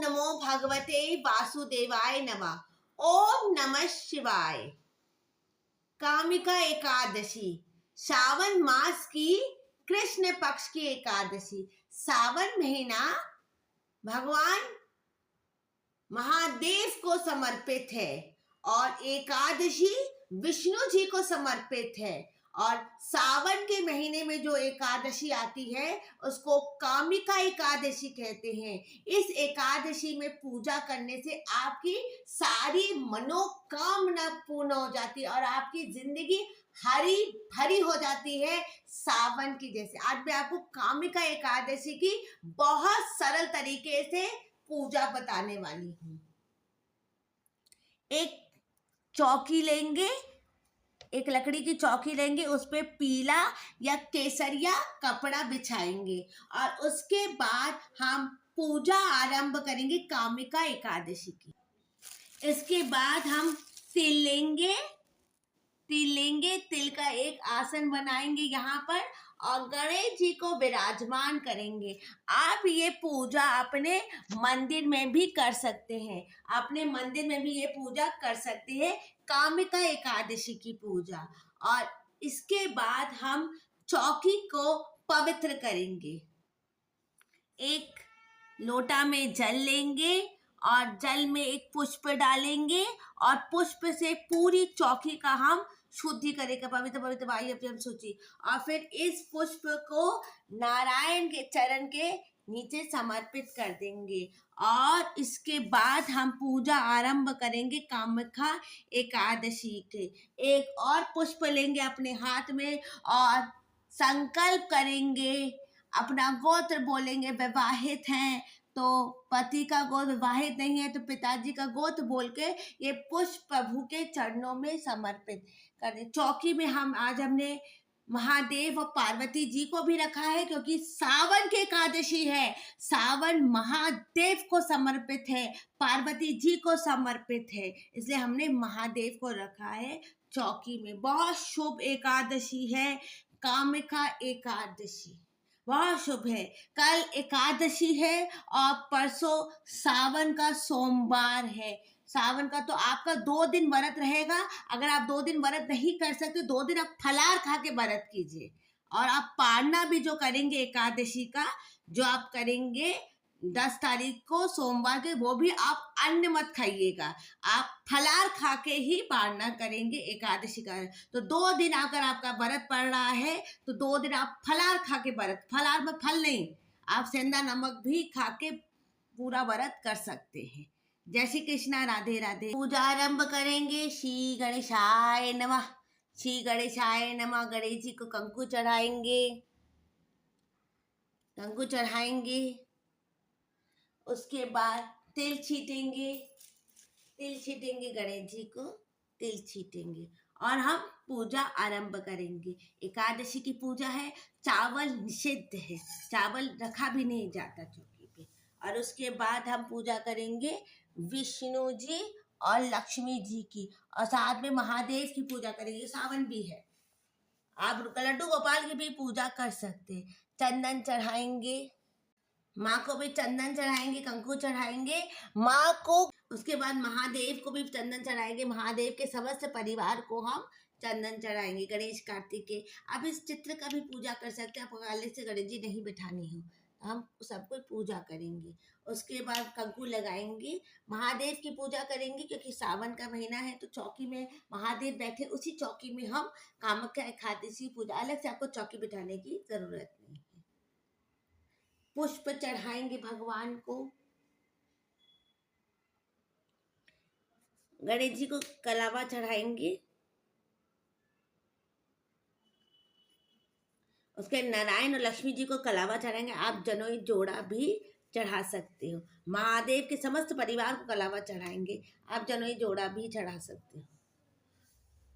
नमो भगवते वासुदेवाय नमः। ओम नमः शिवाय। कामिका एकादशी, श्रावण मास की कृष्ण पक्ष की एकादशी। सावन महीना भगवान महादेव को समर्पित है और एकादशी विष्णु जी को समर्पित है। और सावन के महीने में जो एकादशी आती है उसको कामिका एकादशी कहते हैं। इस एकादशी में पूजा करने से आपकी सारी मनोकामना पूर्ण हो जाती है और आपकी जिंदगी हरी भरी हो जाती है सावन की जैसे। आज मैं आपको कामिका एकादशी की बहुत सरल तरीके से पूजा बताने वाली हूँ। एक चौकी लेंगे, एक लकड़ी की चौकी लेंगे, उस पे पीला या केसरिया कपड़ा बिछाएंगे और उसके बाद हम पूजा आरंभ करेंगे कामिका एकादशी की। इसके बाद हम तिल लेंगे, तिल का एक आसन बनाएंगे यहाँ पर और गणेश जी को विराजमान करेंगे। आप ये पूजा अपने मंदिर में भी कर सकते हैं, अपने मंदिर में भी ये पूजा कर सकते हैं, कामिका एकादशी की पूजा। और इसके बाद हम चौकी को पवित्र करेंगे। एक लोटा में जल लेंगे और जल में एक पुष्प डालेंगे और पुष्प से पूरी चौकी का हम शुद्धि करेंगे। पवित्र पवित्र वायु सूची। और फिर इस पुष्प को नारायण के चरण के नीचे समर्पित कर देंगे और इसके बाद हम पूजा आरंभ करेंगे कामिका एकादशी के। एक और पुष्प लेंगे अपने हाथ में और संकल्प करेंगे, अपना गोत्र बोलेंगे। विवाहित हैं तो पति का गोत्र, विवाहित नहीं है तो पिताजी का गोत्र बोल के ये पुष्प प्रभु के चरणों में समर्पित करें। चौकी में हमने महादेव और पार्वती जी को भी रखा है क्योंकि सावन की एकादशी है। सावन महादेव को समर्पित है, पार्वती जी को समर्पित है, इसलिए हमने महादेव को रखा है चौकी में। बहुत शुभ एकादशी है कामिका एकादशी, बहुत शुभ है। कल एकादशी है और परसों सावन का सोमवार है। सावन का तो आपका 2 दिन व्रत रहेगा। अगर आप 2 दिन व्रत नहीं कर सकते, 2 दिन आप फलार खा के व्रत कीजिए। और आप पारना भी जो करेंगे एकादशी का, जो आप करेंगे 10 तारीख को सोमवार के, वो भी आप अन्न मत खाइएगा, आप फलार खा के ही पारना करेंगे एकादशी का। तो 2 दिन अगर आपका व्रत पड़ रहा है तो 2 दिन आप फलार खा के व्रत, फलार में फल नहीं, आप सेंधा नमक भी खा के पूरा व्रत कर सकते हैं। जय श्री कृष्णा, राधे राधे। पूजा आरंभ करेंगे। श्री गणेशाय नमः, श्री गणेशाय नमः। गणेश जी को कंकु चढ़ाएंगे, कंकु चढ़ाएंगे। उसके बाद तिल छीटेंगे, तिल छीटेंगे, गणेश जी को तिल छीटेंगे और हम पूजा आरंभ करेंगे। एकादशी की पूजा है, चावल निषिद्ध है, चावल रखा भी नहीं जाता चौकी पे। और उसके बाद हम पूजा करेंगे विष्णु जी और लक्ष्मी जी की और साथ में महादेव की पूजा करेंगे। सावन भी है, आप लड्डू गोपाल की भी पूजा कर सकते। चंदन चढ़ाएंगे, माँ को भी चंदन चढ़ाएंगे, कंकु चढ़ाएंगे माँ को। उसके बाद महादेव को भी चंदन चढ़ाएंगे, महादेव के समस्त परिवार को हम चंदन चढ़ाएंगे। गणेश कार्तिक के आप इस चित्र का भी पूजा कर सकते हैं। आपको काले से गणेश जी नहीं बिठानी हो, हम सबको पूजा करेंगे। उसके बाद कंकु लगाएंगे, महादेव की पूजा करेंगे क्योंकि सावन का महीना है तो चौकी में महादेव बैठे, उसी चौकी में हम कामिका एकादशी पूजा, अलग से आपको चौकी बिठाने की जरूरत नहीं है। पुष्प चढ़ाएंगे भगवान को। गणेश जी को कलावा चढ़ाएंगे। उसके नारायण और लक्ष्मी जी को कलावा चढ़ाएंगे। आप जनोई जोड़ा भी चढ़ा सकते हो। महादेव के समस्त परिवार को कलावा चढ़ाएंगे, आप जनोई जोड़ा भी चढ़ा सकते हो।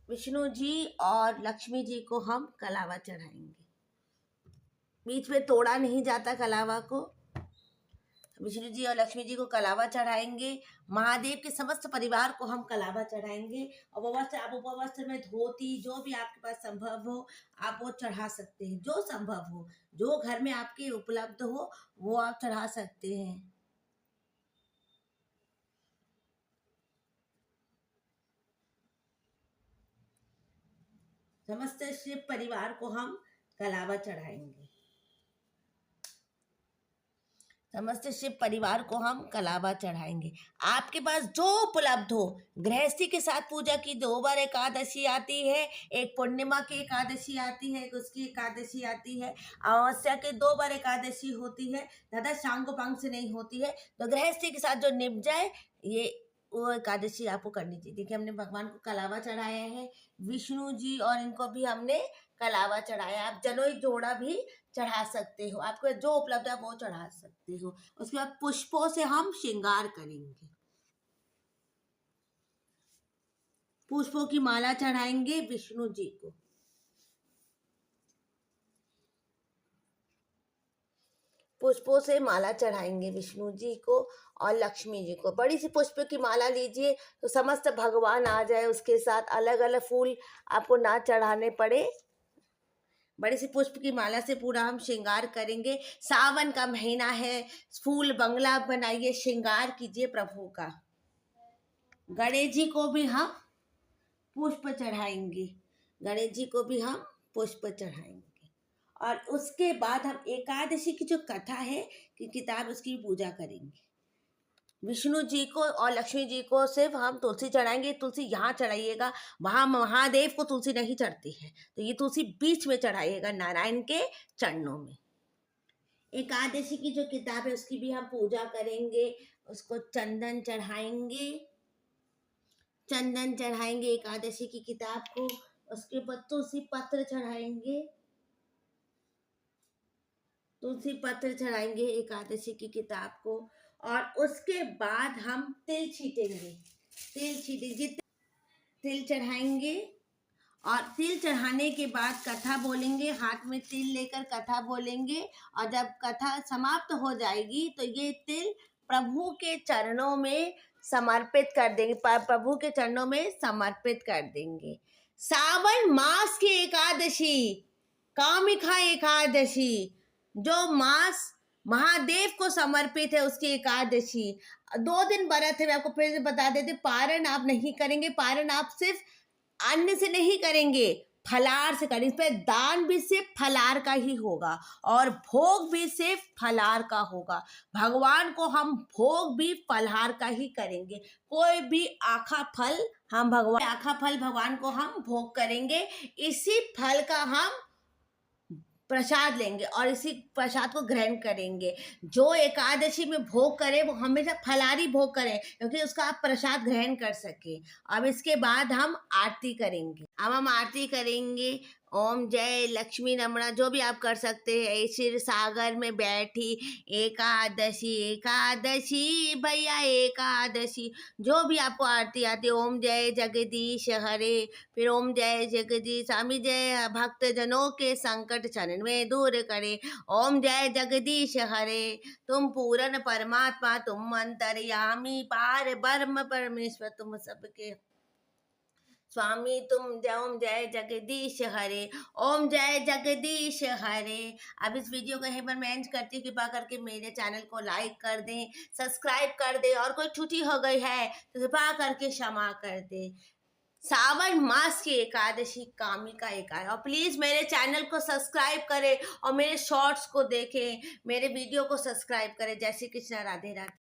विष्णु जी और लक्ष्मी जी को हम कलावा चढ़ाएंगे, बीच में तोड़ा नहीं जाता कलावा को। विष्णु जी और लक्ष्मी जी को कलावा चढ़ाएंगे। महादेव के समस्त परिवार को हम कलावा चढ़ाएंगे। और आप उपवस्त्र में धोती, जो भी आपके पास संभव हो आप वो चढ़ा सकते हैं, जो संभव हो, जो घर में आपके उपलब्ध हो वो आप चढ़ा सकते हैं। समस्त शिव परिवार को हम कलावा चढ़ाएंगे। समस्त शिव परिवार को हम कलावा चढ़ाएंगे। आपके पास जो उपलब्ध हो, गृहस्थी के साथ पूजा की 2 बार एकादशी आती है, एक पूर्णिमा की एकादशी आती है, एक उसकी एकादशी आती है, अमावस्या के 2 बार एकादशी होती है, ज़्यादा शाम को पंख से नहीं होती है। तो गृहस्थी के साथ जो निप जाए ये वो एकादशी आपको करनी चाहिए। देखिए हमने भगवान को कलावा चढ़ाया है, विष्णु जी और इनको भी हमने कलावा चढ़ाया। आप जनोई जोड़ा भी चढ़ा सकते हो, आपको जो उपलब्ध है वो चढ़ा सकते हो। उसके बाद पुष्पों से हम श्रृंगार करेंगे, पुष्पों की माला चढ़ाएंगे विष्णु जी को। पुष्पों से माला चढ़ाएंगे विष्णु जी को और लक्ष्मी जी को। बड़ी सी पुष्प की माला लीजिए तो समस्त भगवान आ जाए, उसके साथ अलग अलग फूल आपको ना चढ़ाने पड़े। बड़ी सी पुष्प की माला से पूरा हम श्रृंगार करेंगे। सावन का महीना है, फूल बंगला बनाइए, श्रृंगार कीजिए प्रभु का। गणेश जी को भी हम पुष्प चढ़ाएंगे, गणेश जी को भी हम पुष्प चढ़ाएंगे। और उसके बाद हम एकादशी की जो कथा है कि किताब, उसकी पूजा करेंगे। विष्णु जी को और लक्ष्मी जी को सिर्फ हम तुलसी चढ़ाएंगे। तुलसी यहाँ चढ़ाइएगा, वहाँ महादेव को तुलसी नहीं चढ़ती है, तो ये तुलसी बीच में चढ़ाइएगा नारायण के चरणों में। एकादशी की जो किताब है उसकी भी हम पूजा करेंगे, उसको चंदन चढ़ाएंगे, चंदन चढ़ाएंगे एकादशी की किताब को। उसके बाद तुलसी पत्र चढ़ाएंगे, तुलसी पत्र चढ़ाएंगे एकादशी की किताब को। और उसके बाद हम तिल छीटेंगे, तिल छीटेंगे, तिल चढ़ाएंगे। और तिल चढ़ाने के बाद कथा बोलेंगे, हाथ में तिल लेकर कथा बोलेंगे। और जब कथा समाप्त हो जाएगी तो ये तिल प्रभु के चरणों में समर्पित कर देंगे, प्रभु के चरणों में समर्पित कर देंगे। सावन मास की एकादशी, कामिका एकादशी, जो मास महादेव को समर्पित है, उसकी एकादशी 2 दिन व्रत है। मैं आपको फिर से बता देती, पारण आप नहीं करेंगे, पारण आप सिर्फ अन्न से नहीं करेंगे, फलार से करेंगे। इस पर दान भी सिर्फ फलार का ही होगा और भोग भी सिर्फ फलार का होगा। भगवान को हम भोग भी फलाहार का ही करेंगे, कोई भी आखा फल भगवान को हम भोग करेंगे। इसी फल का हम प्रसाद लेंगे और इसी प्रसाद को ग्रहण करेंगे। जो एकादशी में भोग करे वो हमेशा फलारी भोग करें, क्योंकि उसका आप प्रसाद ग्रहण कर सके। अब इसके बाद हम आरती करेंगे। अब हम आरती करेंगे। ओम जय लक्ष्मी नमना, जो भी आप कर सकते हैं। क्षीर सागर में बैठी एकादशी, एकादशी भैया एकादशी, जो भी आपको आरती आती है। ओम जय जगदीश हरे, फिर ओम जय जगदीश, स्वामी जय भक्त जनों के संकट चरण में दूर करे। ओम जय जगदीश हरे, तुम पूर्ण परमात्मा, तुम अंतर्यामी, पार ब्रह्म परमेश्वर, तुम सबके स्वामी, तुम ओम जय जगदीश हरे, ओम जय जगदीश हरे। अब इस वीडियो को यहीं पर मैं एंड करती हूँ। कृपा करके मेरे चैनल को लाइक कर दें, सब्सक्राइब कर दें, और कोई छुट्टी हो गई है तो कृपा करके क्षमा कर दें। सावन मास की एकादशी, कामिका एकादशी। और प्लीज़ मेरे चैनल को सब्सक्राइब करें और मेरे शॉर्ट्स को देखें, मेरे वीडियो को सब्सक्राइब करें। जय श्री कृष्ण, राधे राधे।